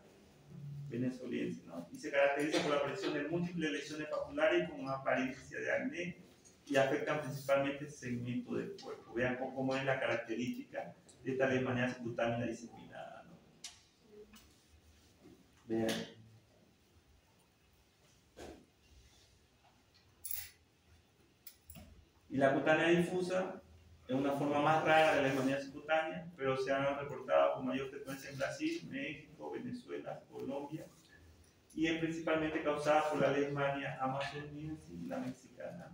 venezoliense, ¿no? Y se caracteriza por la aparición de múltiples lesiones papulares con apariencia de acné y afectan principalmente segmentos del cuerpo. Vean cómo es la característica de esta leishmaniasis cutánea diseminada, ¿no? Vean. Y la cutánea difusa es una forma más rara de la leishmaniasis cutánea, pero se han reportado con mayor frecuencia en Brasil, México, Venezuela, Colombia, y es principalmente causada por la leishmania amazoniense y la mexicana.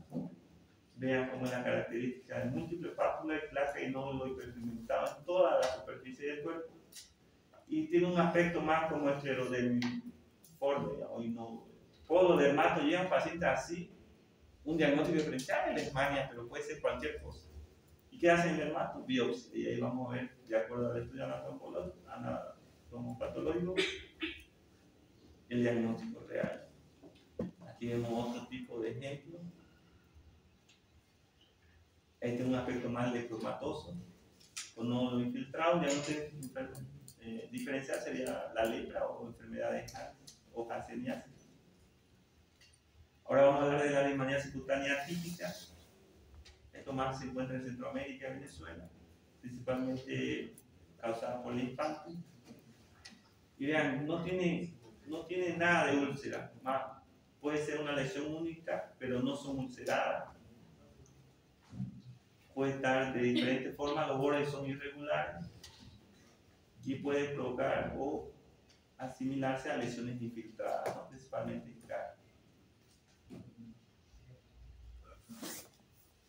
Vean cómo es la característica de múltiples pápulas y placa y nódulo hiperpigmentado en toda la superficie del cuerpo, y tiene un aspecto más como esclerodermiforme o nódulo. Polodermato llevan pacientes así, un diagnóstico diferencial de leishmania, pero puede ser cualquier cosa. ¿Y qué hacen en el dermato? Biopsia. Y ahí vamos a ver, de acuerdo al estudio anatomopatológico, el diagnóstico real. Aquí vemos otro tipo de ejemplo. Este es un aspecto más lectromatoso, con nódulo infiltrado. El diagnóstico diferencial sería la lepra o enfermedad de o hanseníasis. Ahora vamos a hablar de la leishmaniasis cutánea típica. Esto más se encuentra en Centroamérica y Venezuela, principalmente causada por el impacto. Y vean, no tiene nada de úlcera. Puede ser una lesión única, pero no son ulceradas. Puede estar de diferentes formas, los bordes son irregulares y puede provocar o asimilarse a lesiones infiltradas, ¿no? Principalmente en cara.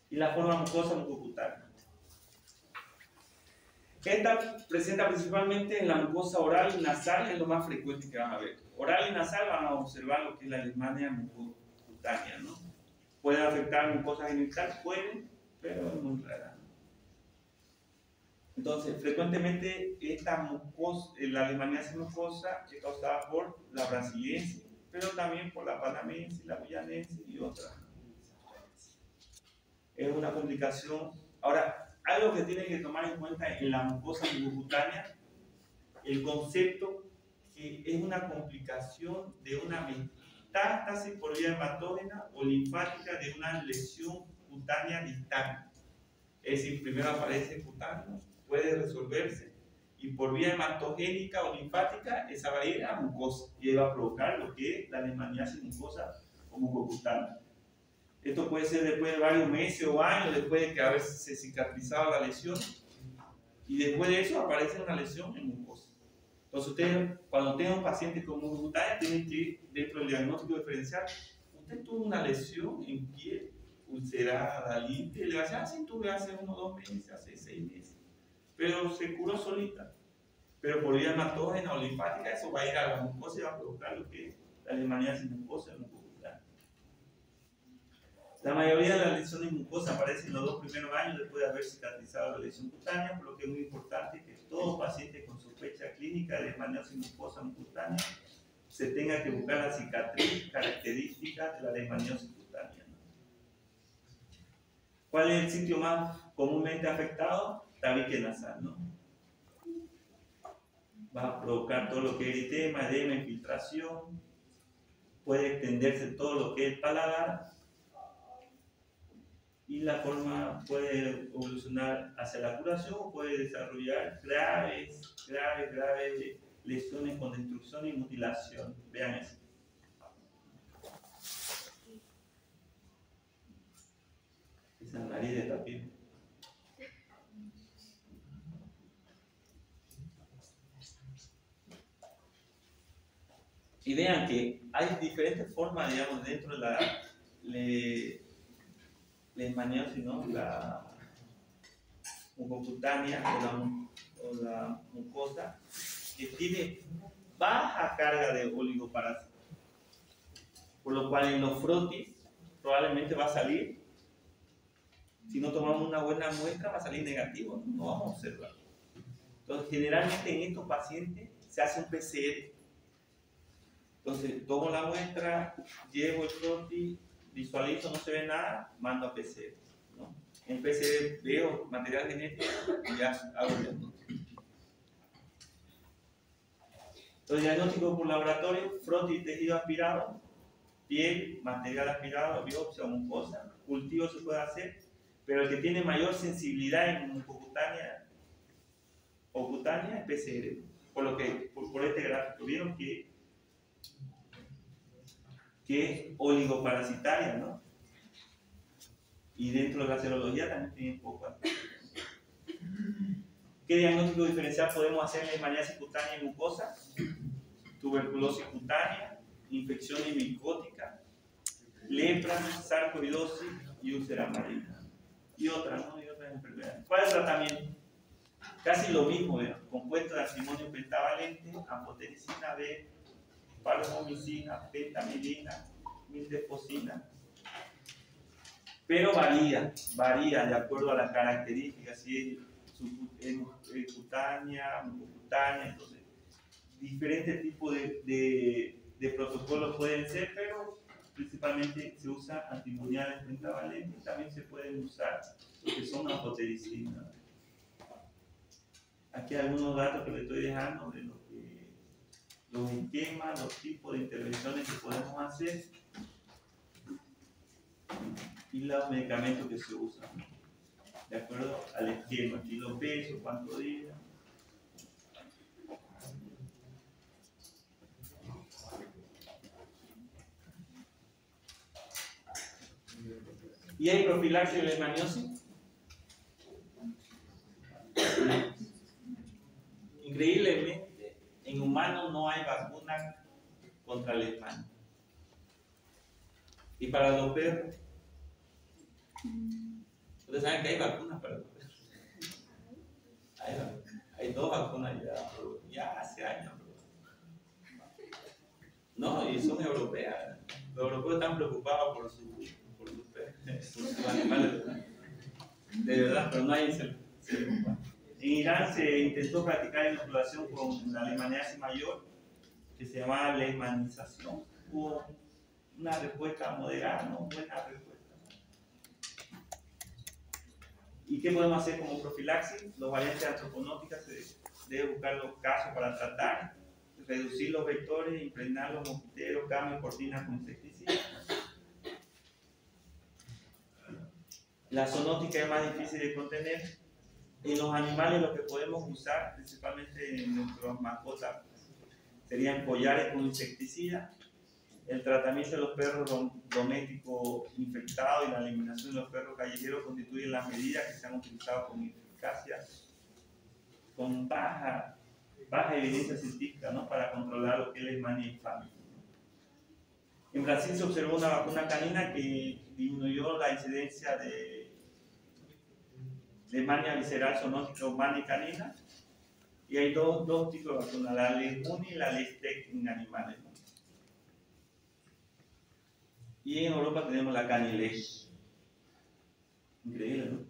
Y la forma mucosa mucocutánea. Esta presenta principalmente en la mucosa oral y nasal, es lo más frecuente que van a ver. Oral y nasal van a observar lo que es la leishmania mucocutánea, ¿no? Pueden afectar mucosas genitales, pueden, pero es muy rara. Entonces, frecuentemente esta mucosa, la leishmaniasis mucosa es causada por la brasiliense, pero también por la panamense, la guyanense y otras. Es una complicación. Ahora, algo que tienen que tomar en cuenta en la mucosa mucocutánea, el concepto que es una complicación de una metástasis por vía hematógena o linfática de una lesión cutánea distal. Es decir, primero aparece cutáneo, puede resolverse, y por vía hematogénica o linfática, esa va a ir a mucosa y va a provocar lo que es la leishmaniasis mucosa o mucocutánea. Esto puede ser después de varios meses o años, después de que haberse cicatrizado la lesión, y después de eso aparece una lesión en mucosa. Entonces, ustedes, cuando tengan un paciente con mucocutánea, tienen que, dentro del diagnóstico diferencial, usted tuvo una lesión en piel ulcerada, limpia, y le va a decir, sí, tuve hace 1 o 2 meses, hace 6 meses, pero se curó solita. Pero por vía hematógena o linfática, eso va a ir a la mucosa y va a provocar lo que es la leishmaniasis mucosa y mucocutánea. La mayoría de las lesiones mucosas aparecen en los 2 primeros años después de haber cicatrizado la lesión cutánea, por lo que es muy importante que todo paciente con sospecha clínica de leishmaniasis mucosa mucocutánea se tenga que buscar la cicatriz característica de la leishmaniasis cutánea. ¿Cuál es el sitio más comúnmente afectado? Tabique nasal, ¿no? Va a provocar todo lo que es eritema, edema, infiltración, puede extenderse todo lo que es el paladar, y la forma puede evolucionar hacia la curación o puede desarrollar graves lesiones con destrucción y mutilación. Vean eso. Esa nariz de tapir. Y vean que hay diferentes formas, digamos, dentro de la leishmaniasis, ¿no? La mucocutánea o la mucosa, que tiene baja carga de oligoparásitos, por lo cual en los frotis probablemente va a salir, si no tomamos una buena muestra, va a salir negativo, no vamos a observar. Entonces, generalmente en estos pacientes se hace un PCR. Entonces, tomo la muestra, llevo el frotis, visualizo, no se ve nada, mando a PCR, ¿no? En PCR veo material genético y ya hago el diagnóstico. Entonces, diagnóstico por laboratorio, frotis, tejido aspirado, piel, material aspirado, biopsia o mucosa, cultivo se puede hacer, pero el que tiene mayor sensibilidad en mucocutánea o cutánea es PCR. Por lo que, por este gráfico, vieron que es oligoparasitaria, ¿no? Y dentro de la serología también tiene poco. ¿Qué diagnóstico diferencial podemos hacer en leishmaniasis cutánea y mucosa? Tuberculosis cutánea, infección micótica, lepra, sarcoidosis y úlcera marina. Y otras, ¿no? Y otras enfermedades. ¿Cuál es el tratamiento? Casi lo mismo, compuesto de antimonio pentavalente, amphotericina B, palmomicina, pentamidina, miltefosina. Pero varía de acuerdo a las características, si es cutánea, mucocutánea, entonces diferentes tipos de protocolos pueden ser, pero principalmente se usa antimoniales pentavalentes, también se pueden usar lo que son amphotericinas. Aquí hay algunos datos que le estoy dejando de los esquemas, los tipos de intervenciones que podemos hacer y los medicamentos que se usan, de acuerdo al esquema, kilo peso, cuánto días. ¿Y hay profilaxis de leishmaniosis? Increíblemente, en humanos no hay vacuna contra el leishmanio. ¿Y para los perros? Ustedes saben que hay vacunas para los perros. Hay 2 vacunas ya hace años. No, y son europeas. Los europeos están preocupados por sus animales, de verdad, pero no hay en Irán se intentó practicar inoculación con la leishmaniasis mayor, que se llamaba leishmanización. Hubo una respuesta moderada, no buena respuesta. ¿Y qué podemos hacer como profilaxis? Los variantes antroponóticas se debe buscar los casos para tratar, reducir los vectores, impregnar los mosquiteros, cambio, cortinas con insecticida. La zoonótica es más difícil de contener. En los animales lo que podemos usar, principalmente en nuestras mascotas, serían collares con insecticida, el tratamiento de los perros domésticos infectados y la eliminación de los perros callejeros constituyen las medidas que se han utilizado con eficacia, con baja evidencia científica, ¿no?, para controlar lo que es la leishmania infame. En Brasil se observó una vacuna canina que disminuyó la incidencia de leishmania visceral zoonótica humana y canina, y hay dos tipos de vacunas, la Leishmuni y la Leishtek en animales, ¿no? Y en Europa tenemos la Canilech. Increíble, ¿no?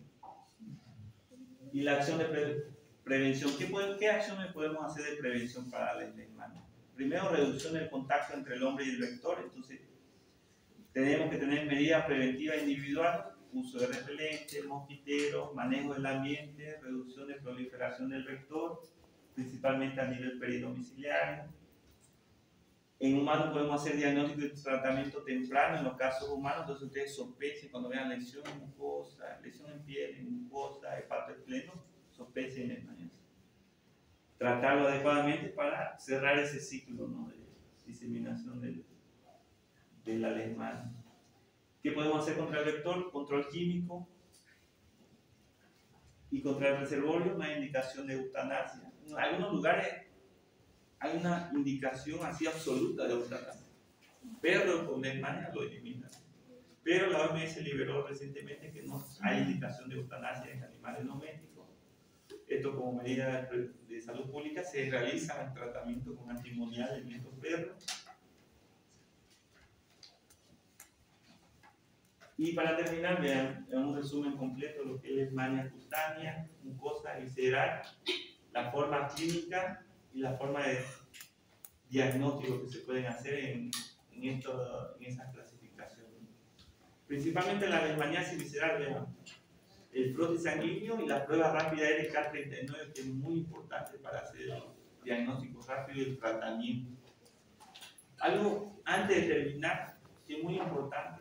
Y la acción de prevención. ¿Qué acciones podemos hacer de prevención para la leishmania? Primero, reducción del contacto entre el hombre y el vector. Entonces, tenemos que tener medidas preventivas individuales, uso de repelentes, mosquiteros, manejo del ambiente, reducción de proliferación del vector, principalmente a nivel peridomiciliario. En humanos podemos hacer diagnóstico y tratamiento temprano en los casos humanos, entonces ustedes sospechen cuando vean lesión en mucosa, lesión en piel, en mucosa, hepatoespleno, sospechen leishmaniasis. Tratarlo adecuadamente para cerrar ese ciclo, ¿no?, de diseminación de la leishmania. ¿Qué podemos hacer contra el vector? Control químico. Y contra el reservorio no hay indicación de eutanasia. En algunos lugares hay una indicación así absoluta de eutanasia. Perros con leishmania lo eliminan. Pero la OMS liberó recientemente que no hay indicación de eutanasia en animales domésticos. Esto, como medida de salud pública, se realiza el tratamiento con antimonial en estos perros. Y para terminar, vean un resumen completo de lo que es leishmania cutánea, mucosa, visceral, la forma clínica y la forma de diagnóstico que se pueden hacer en esas clasificaciones. Principalmente la leishmaniasis visceral, vean, el frotis sanguíneo y la prueba rápida RK39, que es muy importante para hacer el diagnóstico rápido y el tratamiento. Algo antes de terminar, que es muy importante.